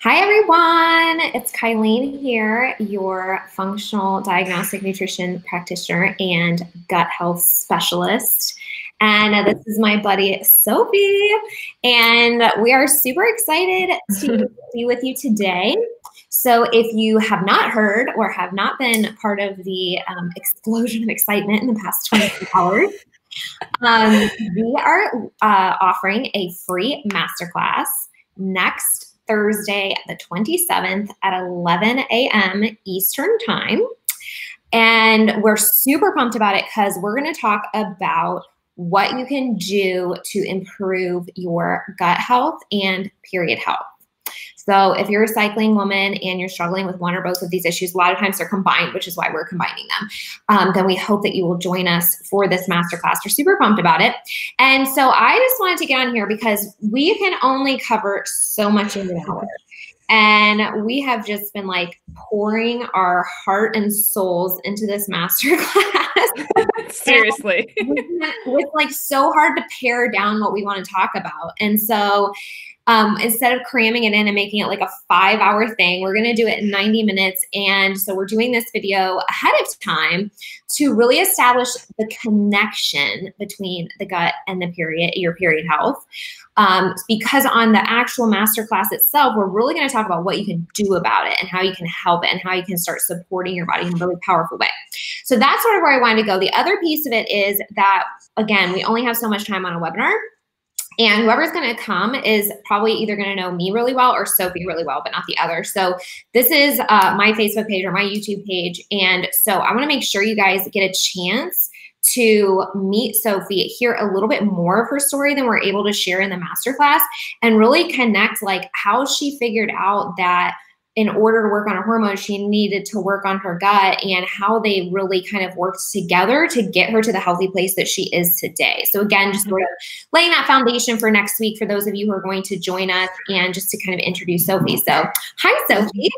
Hi everyone, it's Kylene here, your functional diagnostic nutrition practitioner and gut health specialist. And this is my buddy Sophie, and we are super excited to be with you today. So if you have not heard or have not been part of the explosion of excitement in the past 24 hours, we are offering a free masterclass next Thursday, the 27th at 11 a.m. Eastern time. And we're super pumped about it because we're going to talk about what you can do to improve your gut health and period health. So if you're a cycling woman and you're struggling with one or both of these issues, a lot of times they're combined, which is why we're combining them. Then we hope that you will join us for this masterclass. We're super pumped about it. And so I just wanted to get on here because we can only cover so much in an hour. And we have just been like pouring our heart and souls into this masterclass. Seriously. It's like so hard to pare down what we want to talk about. And so instead of cramming it in and making it like a 5-hour thing, we're going to do it in 90 minutes. And so we're doing this video ahead of time to really establish the connection between the gut and the your period health. Because on the actual masterclass itself, we're really going to talk about what you can do about it and how you can help it and how you can start supporting your body in a really powerful way. So that's sort of where I wanted to go. The other piece of it is that, again, we only have so much time on a webinar. And whoever's going to come is probably either going to know me really well or Sophie really well, but not the other. So this is my Facebook page or my YouTube page. And so I want to make sure you guys get a chance to meet Sophie, hear a little bit more of her story than we're able to share in the masterclass, and really connect like how she figured out that in order to work on her hormones, she needed to work on her gut and how they really kind of worked together to get her to the healthy place that she is today. So again, just sort of laying that foundation for next week for those of you who are going to join us and just to kind of introduce Sophie. So hi, Sophie.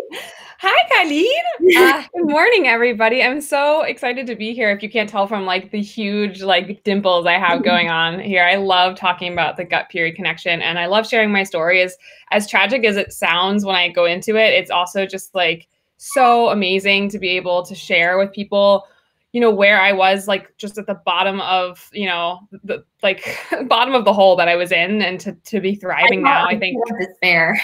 Hi, Kylene. Good morning, everybody. I'm so excited to be here. If you can't tell from like the huge like dimples I have going on here, I love talking about the gut period connection, and I love sharing my story. As tragic as it sounds when I go into it, it's also just like so amazing to be able to share with people, you know, where I was like just at the bottom of, you know, the like bottom of the hole that I was in, and to be thriving now. I think despair.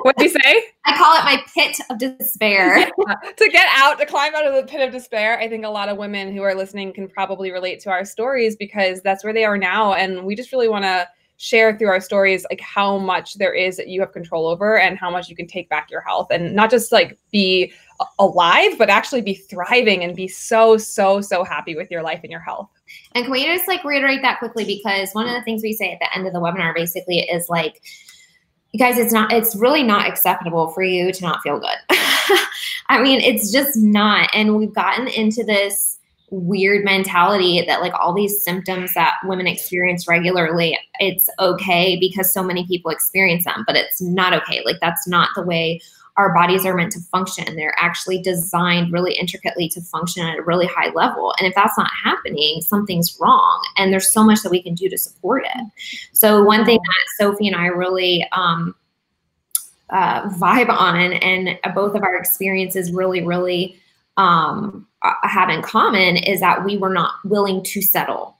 What do you say? I call it my pit of despair. Yeah. To get out, to climb out of the pit of despair. I think a lot of women who are listening can probably relate to our stories because that's where they are now. And we just really want to share through our stories like how much there is that you have control over and how much you can take back your health and not just like be alive, but actually be thriving and be so happy with your life and your health. And can we just like reiterate that quickly? Because one of the things we say at the end of the webinar basically is like, you guys, it's really not acceptable for you to not feel good. I mean, it's just not. And we've gotten into this weird mentality that like all these symptoms that women experience regularly, it's okay because so many people experience them, but it's not okay. Like that's not the way our bodies are meant to function. They're actually designed really intricately to function at a really high level. And if that's not happening, something's wrong. And there's so much that we can do to support it. So one thing that Sophie and I really vibe on, and both of our experiences really have in common, is that we were not willing to settle.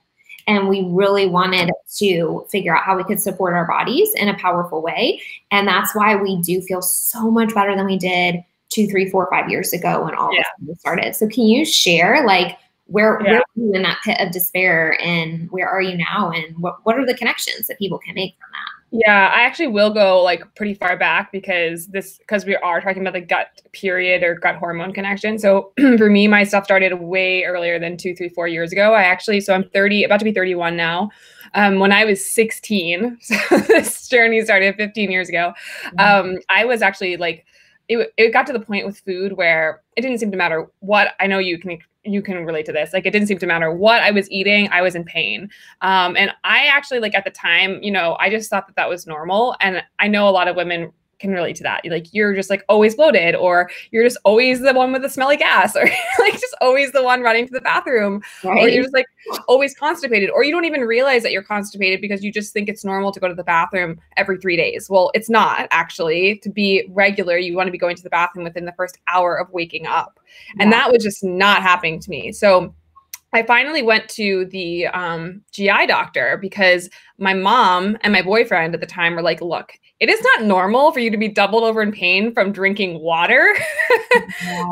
And we really wanted to figure out how we could support our bodies in a powerful way. And that's why we do feel so much better than we did 2, 3, 4, 5 years ago when all this started. So can you share like where are you in that pit of despair, and where are you now, and what are the connections that people can make from that? Yeah, I actually will go like pretty far back because we are talking about the gut period or gut hormone connection. So for me, my stuff started way earlier than 2, 3, 4 years ago. So I'm 30, about to be 31 now. When I was 16, so this journey started 15 years ago. I was actually like, it got to the point with food where it didn't seem to matter what. I know you can relate to this. Like it didn't seem to matter what I was eating, I was in pain. And I actually like at the time, you know, I just thought that was normal. And I know a lot of women can relate to that. Like you're just like always bloated, or you're just always the one with the smelly gas, or like just always the one running to the bathroom, Right. or you're just like always constipated, or you don't even realize that you're constipated because you just think it's normal to go to the bathroom every 3 days. Well, it's not actually. To be regular, you want to be going to the bathroom within the first hour of waking up. And that was just not happening to me. So I finally went to the GI doctor because my mom and my boyfriend at the time were like, look, it is not normal for you to be doubled over in pain from drinking water.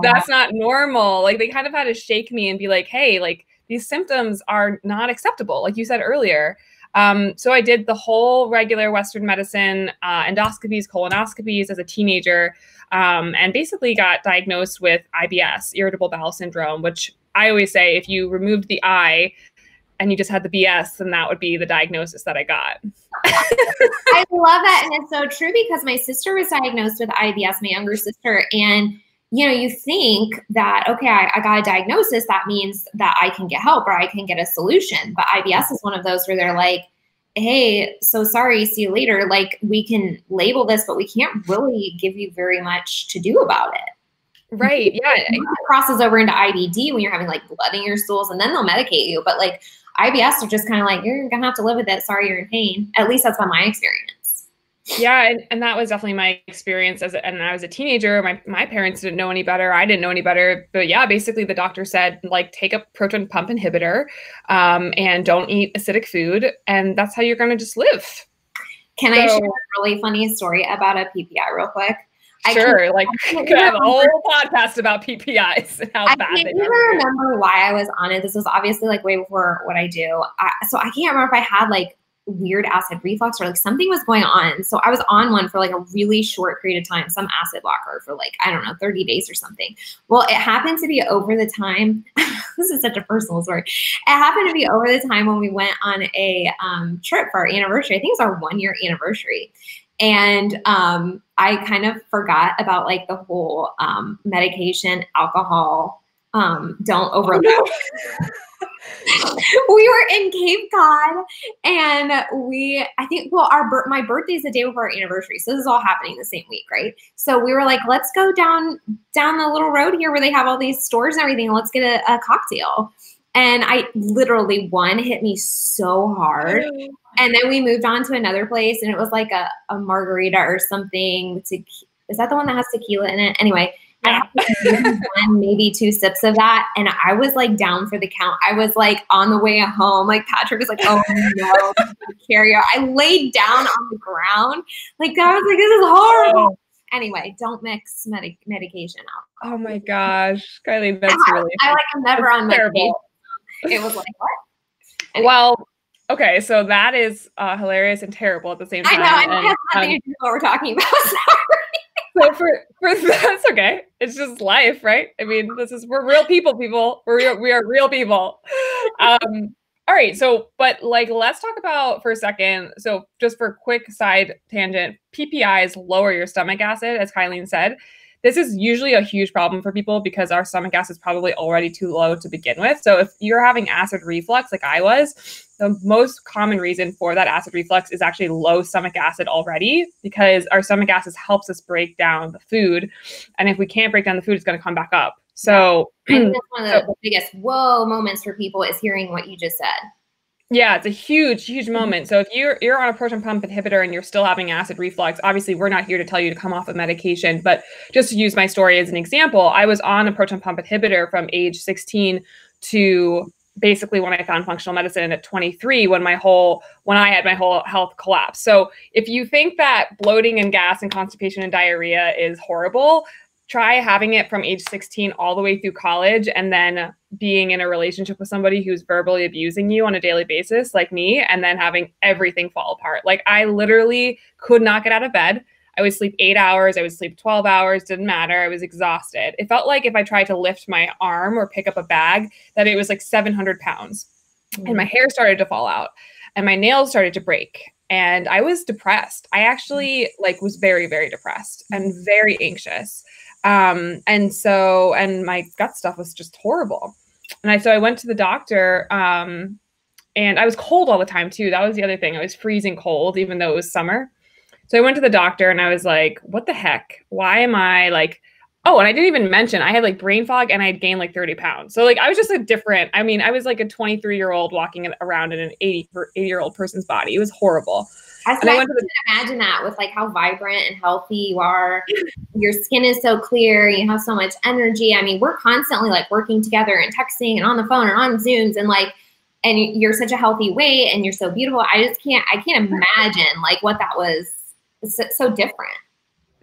That's not normal. Like they kind of had to shake me and be like, hey, like these symptoms are not acceptable, like you said earlier. So I did the whole regular Western medicine, endoscopies, colonoscopies as a teenager, and basically got diagnosed with IBS, irritable bowel syndrome, which I always say if you removed the I and you just had the BS, then that would be the diagnosis that I got. I love that. And it's so true because my sister was diagnosed with IBS, my younger sister. And, you know, you think that, okay, I got a diagnosis. That means that I can get help or I can get a solution. But IBS is one of those where they're like, hey, so sorry, see you later. Like we can label this, but we can't really give you very much to do about it. Right. Yeah. It crosses over into IBD when you're having like blood in your stools and then they'll medicate you. But like IBS are just kind of like, you're going to have to live with it. Sorry, you're in pain. At least that's been my experience. Yeah. And that was definitely my experience and I was a teenager. My parents didn't know any better. I didn't know any better. But yeah, basically the doctor said like, take a proton pump inhibitor and don't eat acidic food. And that's how you're going to just live. Can I share a really funny story about a PPI real quick? Sure, like could have a whole podcast about PPIs and how bad they are. I can't even remember why I was on it. This was obviously like way before what I do. So I can't remember if I had like weird acid reflux or like something was going on. So I was on one for like a really short period of time, some acid blocker for like, I don't know, 30 days or something. Well, it happened to be over the time. This is such a personal story. It happened to be over the time when we went on a trip for our anniversary. I think it was our 1-year anniversary. And I kind of forgot about like the whole medication, alcohol, don't overload. Oh, no. We were in Cape Cod and my birthday's the day before our anniversary. So this is all happening the same week, right? So we were like, let's go down the little road here where they have all these stores and everything. And let's get a cocktail. And I literally, one hit me so hard. And then we moved on to another place and it was like a margarita or something. Is that the one that has tequila in it? Anyway, I had 1, maybe 2 sips of that. And I was like down for the count. I was like on the way home. Like Patrick was like, oh no, carry out. I laid down on the ground. Like I was like, this is horrible. Anyway, don't mix medication out. Oh my gosh. Kylene, that's really I like am never on medication. It was like, what? Anyway. Well, okay, so that is hilarious and terrible at the same time. I know, it has nothing to do with what we're talking about. So for that's okay. It's just life, right? I mean, we're real people. We are real people. All right, so but like let's talk about for a second. So just for a quick side tangent, PPIs lower your stomach acid, as Kylene said. This is usually a huge problem for people because our stomach acid is probably already too low to begin with. So if you're having acid reflux like I was, the most common reason for that acid reflux is actually low stomach acid already because our stomach acid helps us break down the food. And if we can't break down the food, it's going to come back up. So I think that's one of the biggest whoa moments for people is hearing what you just said. Yeah, it's a huge, huge moment. So if you're on a proton pump inhibitor and you're still having acid reflux, obviously we're not here to tell you to come off of medication, but just to use my story as an example, I was on a proton pump inhibitor from age 16 to basically when I found functional medicine at 23, when I had my whole health collapse. So if you think that bloating and gas and constipation and diarrhea is horrible, try having it from age 16 all the way through college and then being in a relationship with somebody who's verbally abusing you on a daily basis like me and then having everything fall apart. Like I literally could not get out of bed. I would sleep 8 hours. I would sleep 12 hours. Didn't matter. I was exhausted. It felt like if I tried to lift my arm or pick up a bag that it was like 700 pounds and my hair started to fall out and my nails started to break. And I was depressed. I actually was very, very depressed and very anxious. And my gut stuff was just horrible. And so I went to the doctor, and I was cold all the time too. That was the other thing. I was freezing cold, even though it was summer. So I went to the doctor and I was like, what the heck? Why am I like, oh, and I didn't even mention I had like brain fog and I had gained like 30 pounds. So like I was just a different, I mean, I was like a 23-year-old walking around in an 80-year-old person's body. It was horrible. I can imagine that with like how vibrant and healthy you are. Your skin is so clear. You have so much energy. I mean, we're constantly like working together and texting and on the phone and on Zooms and like, and you're such a healthy weight and you're so beautiful. I can't imagine like what that was. It's so different.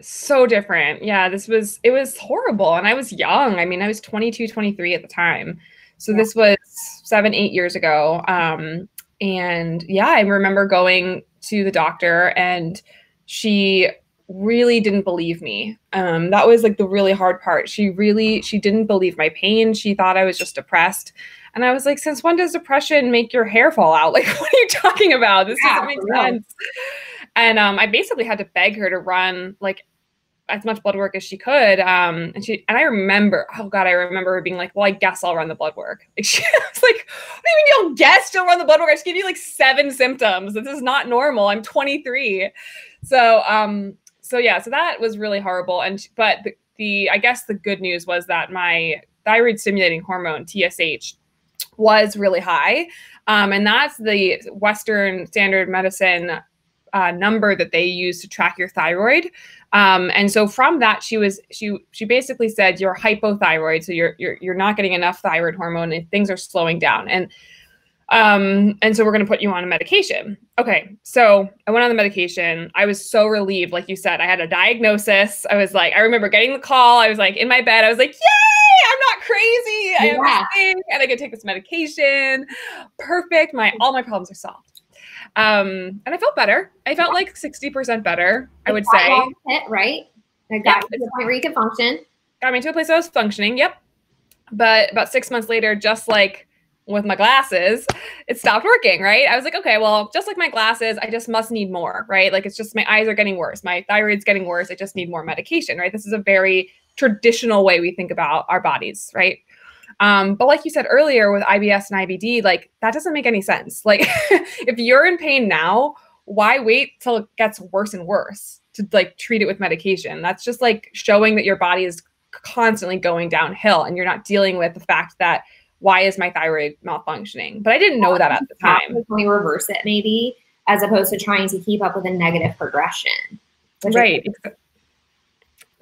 So different. Yeah, it was horrible. And I was young. I mean, I was 22, 23 at the time. So this was 7-8 years ago. And yeah, I remember going to the doctor and she really didn't believe me. That was like the really hard part. She didn't believe my pain. She thought I was just depressed. And I was like, since when does depression make your hair fall out? Like, what are you talking about? This doesn't make sense. And I basically had to beg her to run like as much blood work as she could. And I remember, oh God, I remember her being like, well, I guess I'll run the blood work. I was like, what do you mean you'll guess you'll run the blood work? I just gave you like 7 symptoms. This is not normal. I'm 23. So that was really horrible. But I guess the good news was that my thyroid stimulating hormone, TSH, was really high. And that's the Western standard medicine number that they use to track your thyroid. And so from that, she basically said you're hypothyroid. So you're not getting enough thyroid hormone and things are slowing down. And so we're going to put you on a medication. Okay. So I went on the medication. I was so relieved. Like you said, I had a diagnosis. I was like, I remember getting the call. I was like in my bed. I was like, yay, I'm not crazy. I have this thing and I can take this medication. Perfect. All my problems are solved. And I felt better. I felt like 60% better, I would say. Right? I got to the point where you could function. Got me to a place I was functioning. Yep. But about 6 months later, just like with my glasses, it stopped working, right? I was like, okay, well, just like my glasses, I just must need more, right? Like it's just my eyes are getting worse. My thyroid's getting worse. I just need more medication, right? This is a very traditional way we think about our bodies, right? But like you said earlier with IBS and IBD, like that doesn't make any sense. Like if you're in pain now, why wait till it gets worse and worse to like treat it with medication? That's just like showing that your body is constantly going downhill and you're not dealing with the fact that why is my thyroid malfunctioning? But I didn't know that at the time. Can we reverse it maybe, as opposed to trying to keep up with a negative progression? Right.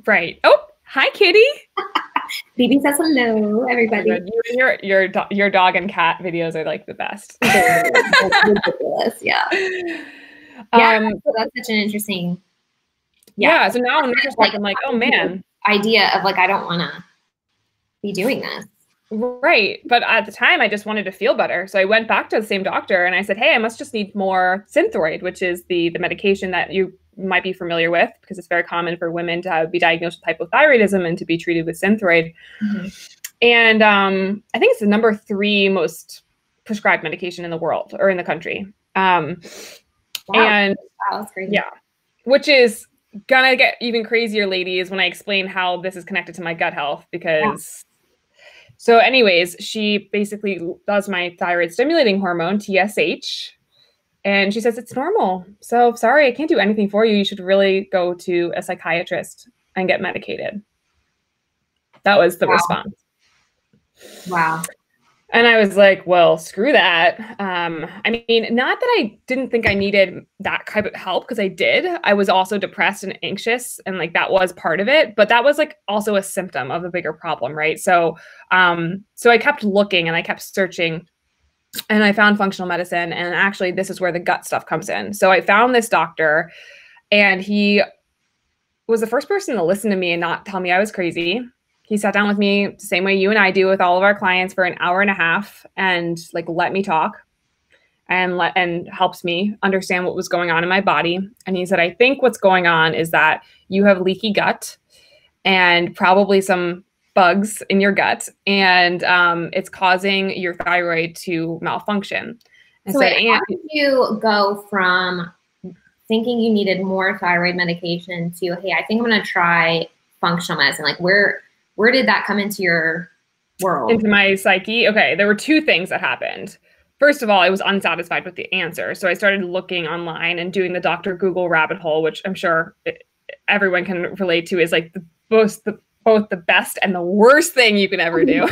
Right. Oh, hi, Kitty. Phoebe says hello, everybody. Your dog and cat videos are like the best. Ridiculous, yeah. So that's such an interesting. Yeah. So now in retrospect, I'm like, oh man. Idea of like, I don't want to be doing this. Right. But at the time, I just wanted to feel better. So I went back to the same doctor and I said, hey, I must just need more Synthroid, which is the medication that you might be familiar with because it's very common for women to be diagnosed with hypothyroidism and to be treated with Synthroid. Mm-hmm. And I think it's the number 3 most prescribed medication in the world or in the country. Wow. And that's crazy. Yeah, which is gonna get even crazier, ladies, when I explain how this is connected to my gut health because So anyways, she basically does my thyroid stimulating hormone, TSH, and she says it's normal. So sorry, I can't do anything for you. You should really go to a psychiatrist and get medicated. That was the response. Wow. And I was like, well, screw that. I mean, not that I didn't think I needed that type of help because I did. I was also depressed and anxious and like that was part of it. But that was like also a symptom of a bigger problem, right? So I kept looking and I kept searching and I found functional medicine. And actually, this is where the gut stuff comes in. So I found this doctor and he was the first person to listen to me and not tell me I was crazy. He sat down with me the same way you and I do with all of our clients for an hour and a half and like let me talk and helps me understand what was going on in my body. And he said, I think what's going on is that you have leaky gut and probably some bugs in your gut and it's causing your thyroid to malfunction. And so wait, how did you go from thinking you needed more thyroid medication to, hey, I think I'm going to try functional medicine? Like where did that come into your world? Into my psyche? Okay, there were 2 things that happened. first of all, I was unsatisfied with the answer. So I started looking online and doing the Dr. Google rabbit hole, which I'm sure everyone can relate to, is like both the best and the worst thing you can ever do.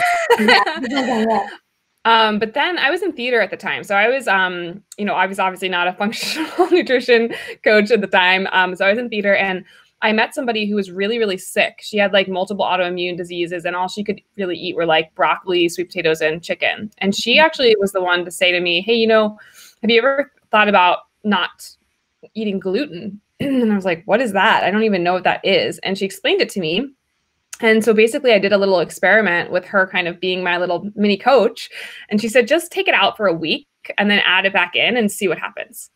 But then I was in theater at the time. So I was, I was obviously not a functional nutrition coach at the time. So I was in theater, and I met somebody who was really, really sick. She had like multiple autoimmune diseases, and all she could really eat were like broccoli, sweet potatoes, and chicken. And she actually was the one to say to me, hey, have you ever thought about not eating gluten? And I was like, what is that? I don't even know what that is. And she explained it to me. And so basically I did a little experiment with her kind of being my little mini coach. And she said, just take it out for a week and then add it back in and see what happens.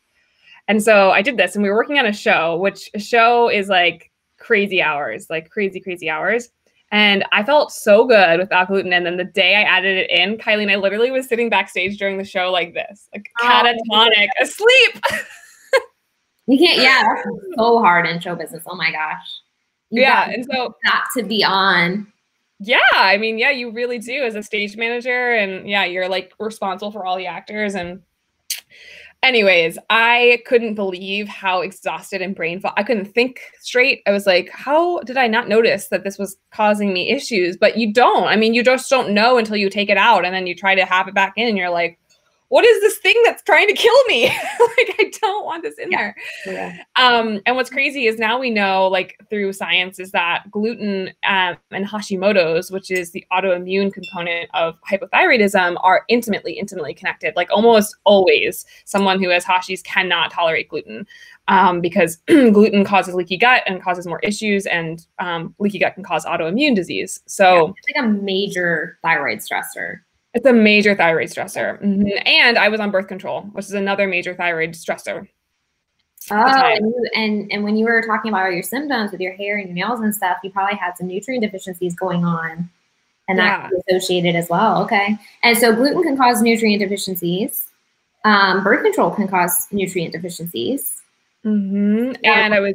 And so I did this, and we were working on a show, which a show is like crazy hours, like crazy, crazy hours. And I felt so good without gluten. And then the day I added it in, Kylene, I literally was sitting backstage during the show like this, like catatonic, asleep. You can't, that's so hard in show business. Oh my gosh. And so got to be on. Yeah, I mean, you really do as a stage manager, and you're like responsible for all the actors. And anyways, I couldn't believe how exhausted and brain fog. I couldn't think straight. I was like, how did I not notice that this was causing me issues? But you don't. I mean, you just don't know until you take it out, and then you try to have it back in, and you're like, what is this thing that's trying to kill me? Like, I don't want this in there. Yeah. And what's crazy is now we know, like through science, is that gluten and Hashimoto's, which is the autoimmune component of hypothyroidism, are intimately connected. Like almost always, someone who has Hashi's cannot tolerate gluten because gluten causes leaky gut and causes more issues, and leaky gut can cause autoimmune disease. So it's like a major thyroid stressor. It's a major thyroid stressor. Mm-hmm. And I was on birth control, which is another major thyroid stressor. Oh, and when you were talking about all your symptoms with your hair and your nails and stuff, you probably had some nutrient deficiencies going on, and that could be associated as well. Okay. And so gluten can cause nutrient deficiencies. Birth control can cause nutrient deficiencies. Mm-hmm. And I was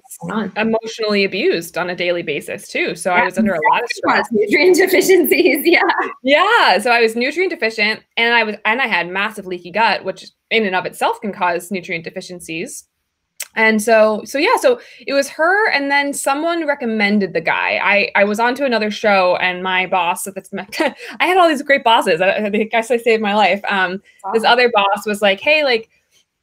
emotionally abused on a daily basis too. So I was under a lot of stress. Nutrient deficiencies. Yeah. So I was nutrient deficient, and I had massive leaky gut, which in and of itself can cause nutrient deficiencies. And so it was her, and then someone recommended the guy. I was on to another show, and my boss, I had all these great bosses. I guess I saved my life. This other boss was like, hey, like,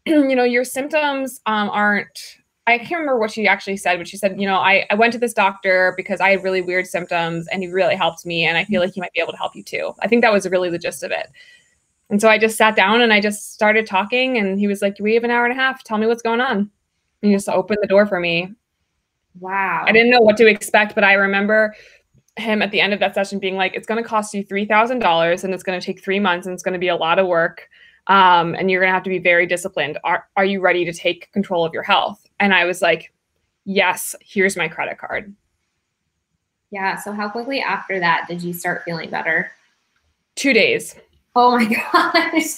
your symptoms aren't, I can't remember what she actually said, but she said, I went to this doctor because I had really weird symptoms, and he really helped me, and I feel like he might be able to help you too. I think that was really the gist of it. And so I just sat down and I just started talking, and he was like, we have an hour and a half. Tell me what's going on. And he just opened the door for me. Wow. I didn't know what to expect, but I remember him at the end of that session being like, it's going to cost you $3,000, and it's going to take 3 months, and it's going to be a lot of work. And you're going to have to be very disciplined. Are you ready to take control of your health? And I was like, yes, here's my credit card. Yeah. So how quickly after that did you start feeling better? 2 days. Oh my gosh.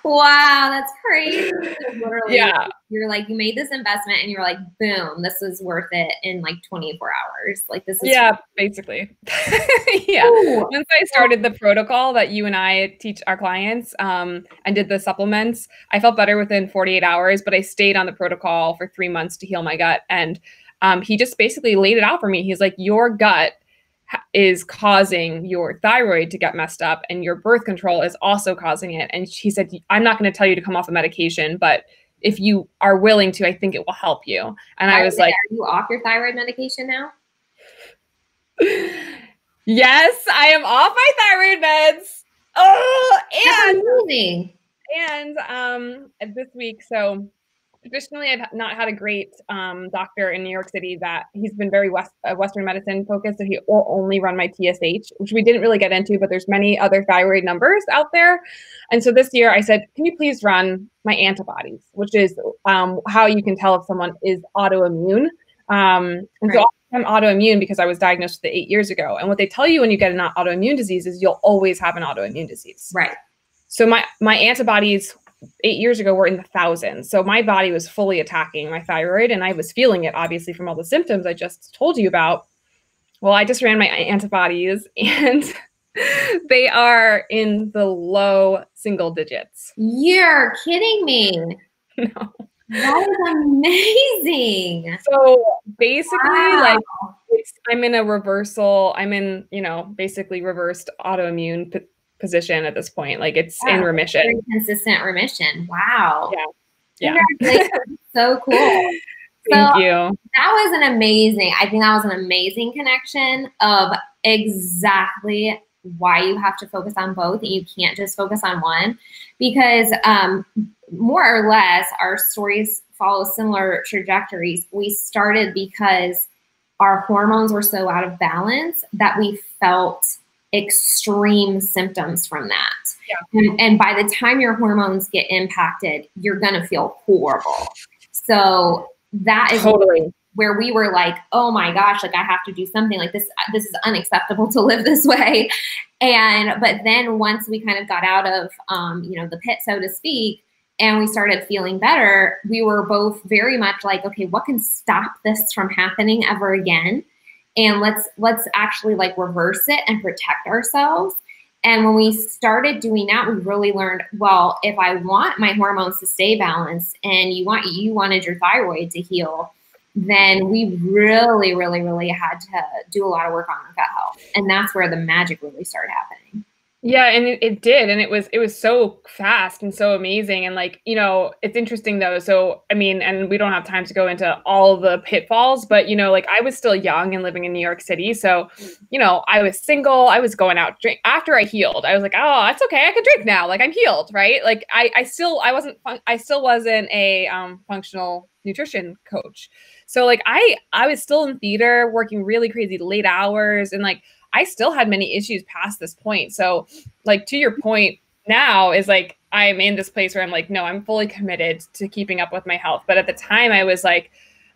Wow. That's crazy. Literally, you're like, you made this investment, and you're like, boom, this is worth it in like 24 hours. Like this is basically. Ooh. Once I started the protocol that you and I teach our clients, and did the supplements, I felt better within 48 hours, but I stayed on the protocol for 3 months to heal my gut. And he just basically laid it out for me. He's like, your gut is causing your thyroid to get messed up, and your birth control is also causing it. And he said, I'm not going to tell you to come off a medication, but if you are willing to, I think it will help you. And I was like, are you off your thyroid medication now? Yes, I am off my thyroid meds. Oh, and this week, so traditionally, I've not had a great doctor in New York City that he's been very Western medicine focused. So he will only run my TSH, which we didn't really get into, but there's many other thyroid numbers out there. And so this year I said, can you please run my antibodies, which is how you can tell if someone is autoimmune. So I'm autoimmune because I was diagnosed with it 8 years ago. And what they tell you when you get an autoimmune disease is you'll always have an autoimmune disease. Right. So my antibodies 8 years ago were in the thousands. So my body was fully attacking my thyroid, and I was feeling it obviously from all the symptoms I just told you about. Well, I just ran my antibodies, and They are in the low single digits. You're kidding me. No. That is amazing. So basically, Wow. like, I'm in a reversal. I'm in, basically reversed autoimmune position at this point. Like, it's in Yeah, remission. very consistent remission. Wow. Yeah. Yeah. Congratulations. So cool. Thank So you. that was I think that was an amazing connection of exactly why you have to focus on both and you can't just focus on one, because more or less our stories follow similar trajectories. We started because our hormones were so out of balance that we felt extreme symptoms from that. Yeah. And by the time your hormones get impacted, you're going to feel horrible. So that is totally where we were like, oh my gosh, like I have to do something. Like this is unacceptable to live this way. But then once we kind of got out of, the pit, so to speak, and we started feeling better, we were both very much like, okay, what can stop this from happening ever again? And let's actually like reverse it and protect ourselves. And when we started doing that, we really learned, well, if I want my hormones to stay balanced and you wanted your thyroid to heal, then we really, really, really had to do a lot of work on our gut health. And that's where the magic really started happening. Yeah, and it did. And it was so fast and so amazing. And like, it's interesting though. So, I mean, and we don't have time to go into all the pitfalls, but like I was still young and living in New York City. So, I was single, I was going out drink after I healed. I was like, oh, that's okay. I can drink now. Like I'm healed, right? Like I still wasn't a functional nutrition coach. So like I was still in theater working really crazy late hours, and like I still had many issues past this point. So like to your point now is like, I'm in this place where I'm like, no, I'm fully committed to keeping up with my health. But at the time I was like,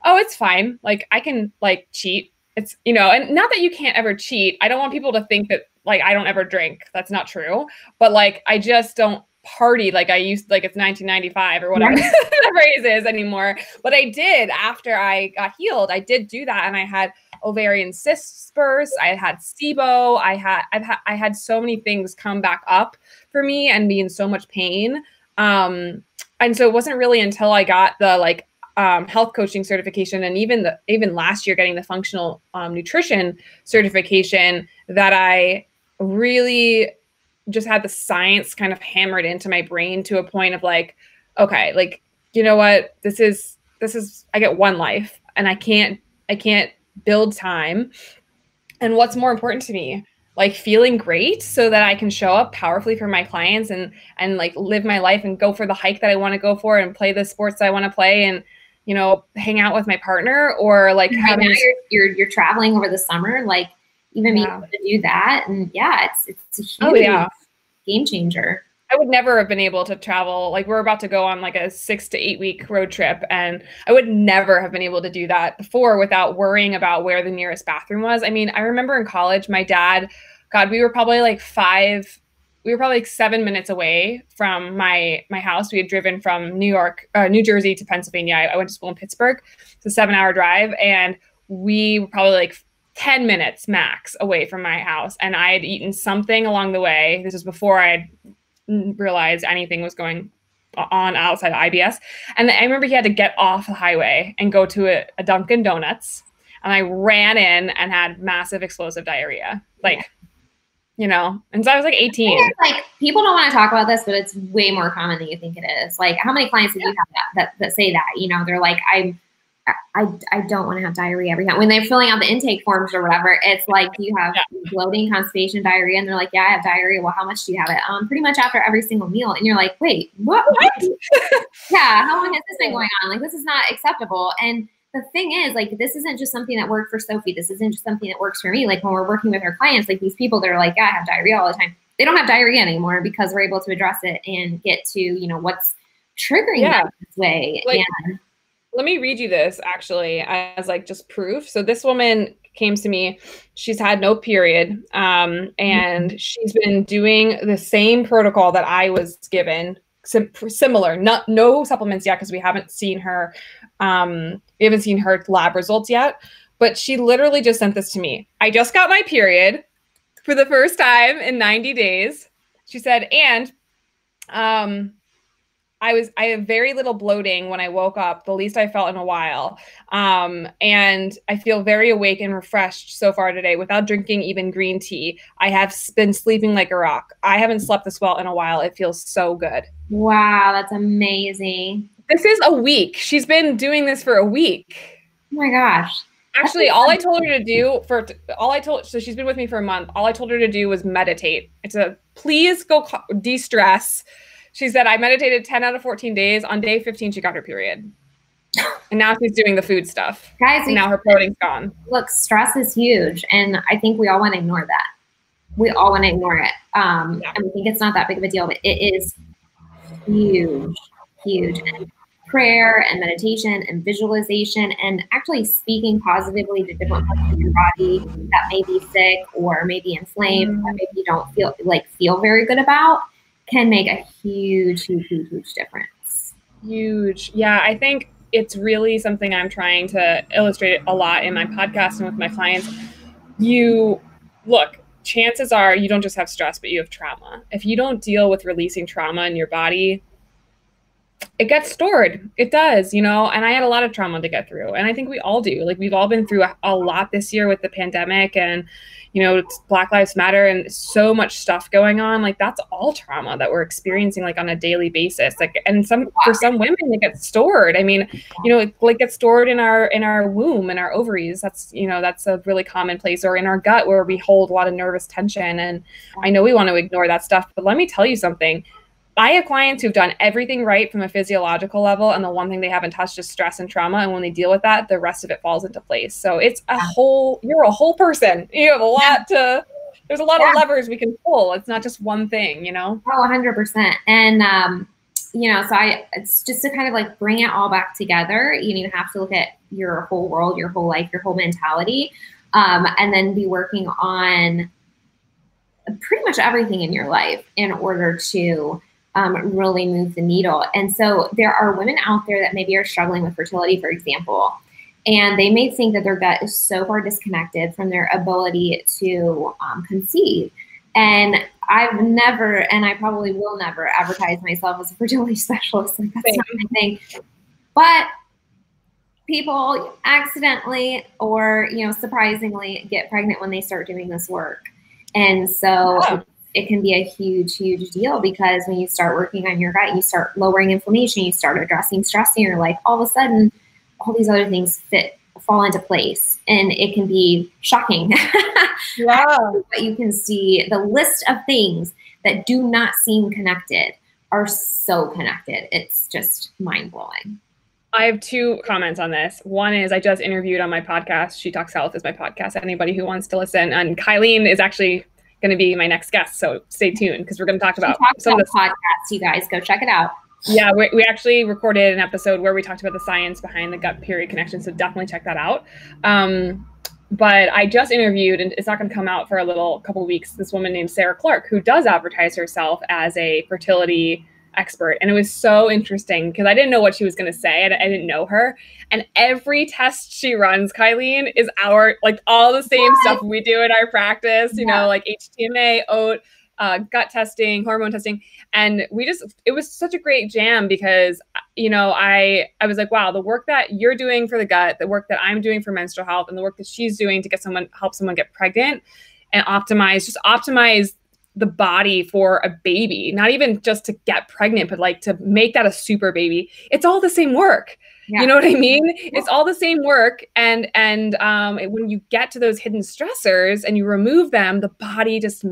oh, it's fine. Like I can like cheat. It's, and not that you can't ever cheat. I don't want people to think that like, I don't ever drink. That's not true. But like, I just don't party like I used, like it's 1995 or whatever the phrase is anymore. But I did, after I got healed, I did do that. And I had ovarian cyst bursts. I had SIBO. I had so many things come back up for me and be in so much pain. And so it wasn't really until I got the like health coaching certification, and even last year getting the functional nutrition certification, that I really just had the science kind of hammered into my brain to a point of like, okay, like, you know what, this is, I get one life and I can't build time. And what's more important to me, like feeling great so that I can show up powerfully for my clients and like live my life and go for the hike that I want to go for and play the sports that I want to play and, hang out with my partner, or like having you're traveling over the summer, like even being able to do that. And yeah, it's a huge game changer. I would never have been able to travel. Like we're about to go on like a 6 to 8 week road trip, and I would never have been able to do that before without worrying about where the nearest bathroom was. I mean, I remember in college, my dad, God, we were probably like 7 minutes away from my house. We had driven from New Jersey to Pennsylvania. I went to school in Pittsburgh. It's a 7-hour drive. And we were probably like 10 minutes max away from my house. And I had eaten something along the way. This was before I had realized anything was going on outside of IBS. And I remember he had to get off the highway and go to a Dunkin' Donuts. And I ran in and had massive explosive diarrhea. Like, and so I was like 18. Like people don't want to talk about this, but it's way more common than you think it is. Like how many clients do you have that say that, they're like, I don't want to have diarrhea every time when they're filling out the intake forms or whatever. It's like, do you have bloating, constipation, diarrhea? And they're like, yeah, I have diarrhea. Well, how much do you have it? Pretty much after every single meal. And you're like, wait, what? Yeah. How long has this been going on? Like, this is not acceptable. And the thing is, like, this isn't just something that worked for Sophie. This isn't just something that works for me. Like when we're working with our clients, like these people that are like, yeah, I have diarrhea all the time. They don't have diarrhea anymore because we're able to address it and get to, what's triggering them this way. Like, let me read you this actually as like just proof. So this woman came to me, she's had no period. And she's been doing the same protocol that I was given, similar, no supplements yet, because we haven't seen her lab results yet, but she literally just sent this to me. I just got my period. for the first time in 90 days. She said, and I have very little bloating when I woke up, the least I felt in a while. And I feel very awake and refreshed so far today without drinking even green tea. I have been sleeping like a rock. I haven't slept this well in a while. It feels so good. Wow, that's amazing. This is a week. She's been doing this for a week. Oh my gosh. Actually, all I told her to do so she's been with me for a month. All I told her to do was meditate. Please go de-stress. She said, I meditated 10 out of 14 days. On day 15, she got her period. And now she's doing the food stuff. Guys, and now her bloating's gone. Look, stress is huge. And I think we all want to ignore that. We all want to ignore it. And I think it's not that big of a deal, but it is huge, huge. And prayer and meditation and visualization and actually speaking positively to different parts of your body that may be sick or maybe inflamed or maybe you don't feel very good about can make a huge, huge, huge, huge difference. Huge. Yeah, I think it's really something I'm trying to illustrate a lot in my podcast and with my clients. Chances are you don't just have stress, but you have trauma. If you don't deal with releasing trauma in your body, it gets stored. It does, and I had a lot of trauma to get through. And I think we all do. Like, we've all been through a lot this year with the pandemic and, it's Black Lives Matter and so much stuff going on. Like, that's all trauma that we're experiencing, like, on a daily basis. Like, and for some women, it gets stored. I mean, it gets stored in our womb, in our ovaries. That's, that's a really common place, or in our gut where we hold a lot of nervous tension. And I know we want to ignore that stuff, but let me tell you something. I have clients who've done everything right from a physiological level, and the one thing they haven't touched is stress and trauma. And when they deal with that, the rest of it falls into place. So it's you're a whole person. You have a lot there's a lot of levers we can pull. It's not just one thing, Oh, 100%. And, it's just to kind of bring it all back together. You have to look at your whole world, your whole life, your whole mentality, and then be working on pretty much everything in your life in order to really move the needle. And so there are women out there that maybe are struggling with fertility, for example, and they may think that their gut is so far disconnected from their ability to conceive. And I've never, and I probably will never advertise myself as a fertility specialist. Like, that's not my thing. But people accidentally or, surprisingly get pregnant when they start doing this work. And so it can be a huge, huge deal, because when you start working on your gut, you start lowering inflammation, you start addressing stress in your life, all of a sudden, all these other things fall into place. And it can be shocking. But you can see the list of things that do not seem connected are so connected. It's just mind-blowing. I have two comments on this. One is, I just interviewed on my podcast. She Talks Health is my podcast. Anybody who wants to listen. And Kylene is actually going to be my next guest. So stay tuned, because we're going to talk about some of the podcasts. You guys go check it out. Yeah, we actually recorded an episode where we talked about the science behind the gut period connection. So definitely check that out. But I just interviewed, and it's not going to come out for a couple weeks, this woman named Sarah Clark, who does advertise herself as a fertility expert. And it was so interesting because I didn't know what she was going to say. I didn't know her. And every test she runs, Kylene, is all the same stuff we do in our practice, like HTMA, OAT, gut testing, hormone testing. And it was such a great jam because, I was like, wow, the work that you're doing for the gut, the work that I'm doing for menstrual health, and the work that she's doing to help someone get pregnant and optimize the body for a baby, not even just to get pregnant, but to make that a super baby. It's all the same work. Yeah. You know what I mean? It's all the same work. And when you get to those hidden stressors and you remove them, the body just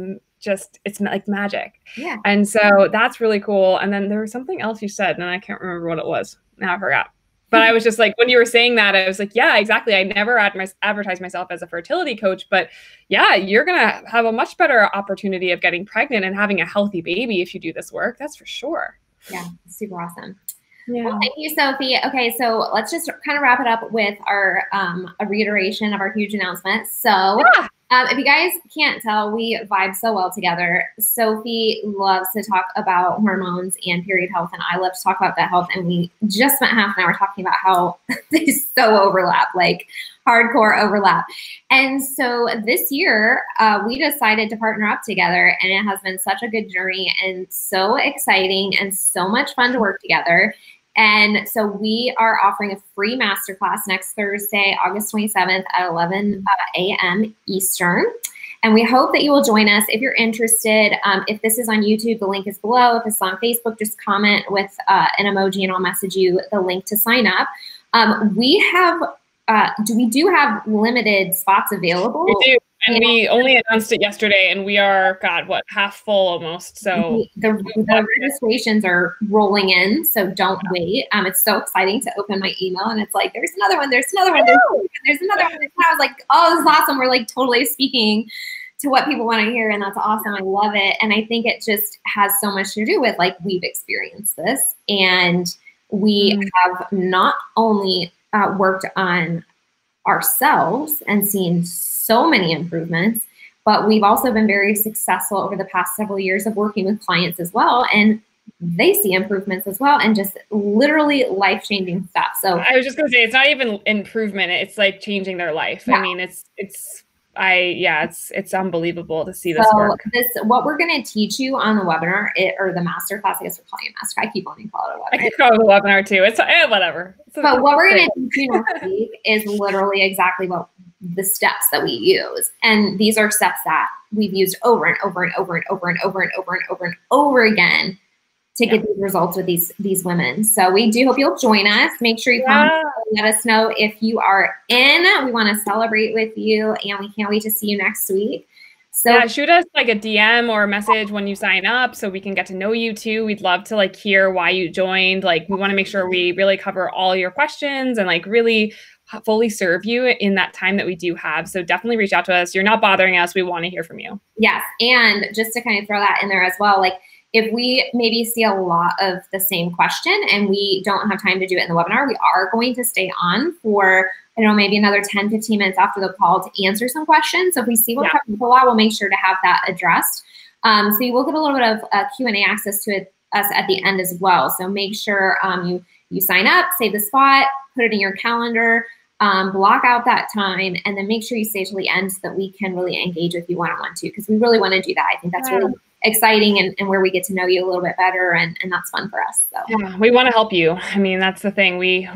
it's like magic. Yeah. And so that's really cool. And then there was something else you said, and I can't remember what it was. Now I forgot. But I was just like, when you were saying that, I was like, yeah, exactly. I never advertise myself as a fertility coach, but yeah, you're going to have a much better opportunity of getting pregnant and having a healthy baby if you do this work. That's for sure. Yeah. Super awesome. Yeah. Well, thank you, Sophie. Okay. So let's just kind of wrap it up with our, a reiteration of our huge announcement. So If you guys can't tell, we vibe so well together. Sophie loves to talk about hormones and period health, and I love to talk about gut health. And we just spent half an hour talking about how they so overlap, like hardcore overlap. And so this year, we decided to partner up together, and it has been such a good journey and so exciting and so much fun to work together. And so we are offering a free masterclass next Thursday, August 27th at 11 a.m. Eastern. And we hope that you will join us if you're interested. If this is on YouTube, the link is below. If it's on Facebook, just comment with an emoji and I'll message you the link to sign up. We do have limited spots available. We do. And we only announced it yesterday, and we are, God, what, half full almost. So the registrations are rolling in, so don't wait. It's so exciting to open my email, and it's like, there's another one, there's another one, there's another one. And I was like, oh, this is awesome. We're like totally speaking to what people want to hear, and that's awesome. I love it. And I think it just has so much to do with, like, we've experienced this, and we have not only worked on ourselves and seen so many improvements, but we've also been very successful over the past several years of working with clients as well. And they see improvements as well, and just literally life-changing stuff. So I was just gonna say, it's not even improvement. It's like changing their life. Yeah. I mean, it's unbelievable to see this work. What we're going to teach you on the webinar, or the masterclass, I guess we're calling it master. I keep wanting to call it a webinar. I could call it a webinar too. It's whatever. But what we're going to teach you next week is literally exactly what the steps that we use. And these are steps that we've used over and over and over and over and over and over and over and over again to get these results with these women. So we do hope you'll join us. Make sure you come let us know if you are in. We want to celebrate with you, and we can't wait to see you next week. So yeah, shoot us like a DM or a message when you sign up so we can get to know you too. We'd love to like hear why you joined. Like, we want to make sure we really cover all your questions and like really fully serve you in that time that we do have. So definitely reach out to us. You're not bothering us. We want to hear from you. Yes. And just to kind of throw that in there as well, like, if we maybe see a lot of the same question and we don't have time to do it in the webinar, we are going to stay on for, I don't know, maybe another 10, 15 minutes after the call to answer some questions. So if we see what comes a lot, we'll make sure to have that addressed. So you will get a little bit of Q&A access to us at the end as well. So make sure you sign up, save the spot, put it in your calendar, block out that time, and then make sure you stay till the end so that we can really engage with you one-on-one too, because we really want to do that. I think that's really exciting and where we get to know you a little bit better, and that's fun for us. So yeah, we want to help you. I mean, that's the thing. We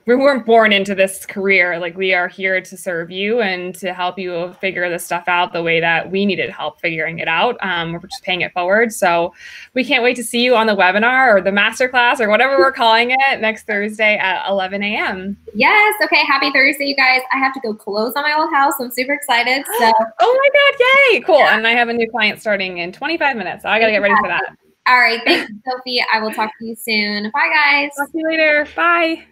weren't born into this career. Like, we are here to serve you and to help you figure this stuff out the way that we needed help figuring it out. We're just paying it forward. So we can't wait to see you on the webinar or the masterclass or whatever we're calling it next Thursday at 11 a.m. Yes. Okay. Happy Thursday, you guys. I have to go close on my old house. I'm super excited. So oh my God. Yay. Cool. Yeah. And I have a new client starting in 25 minutes. So I got to get ready for that. All right. Thanks, Sophie. I will talk to you soon. Bye, guys. Talk to you later. Bye.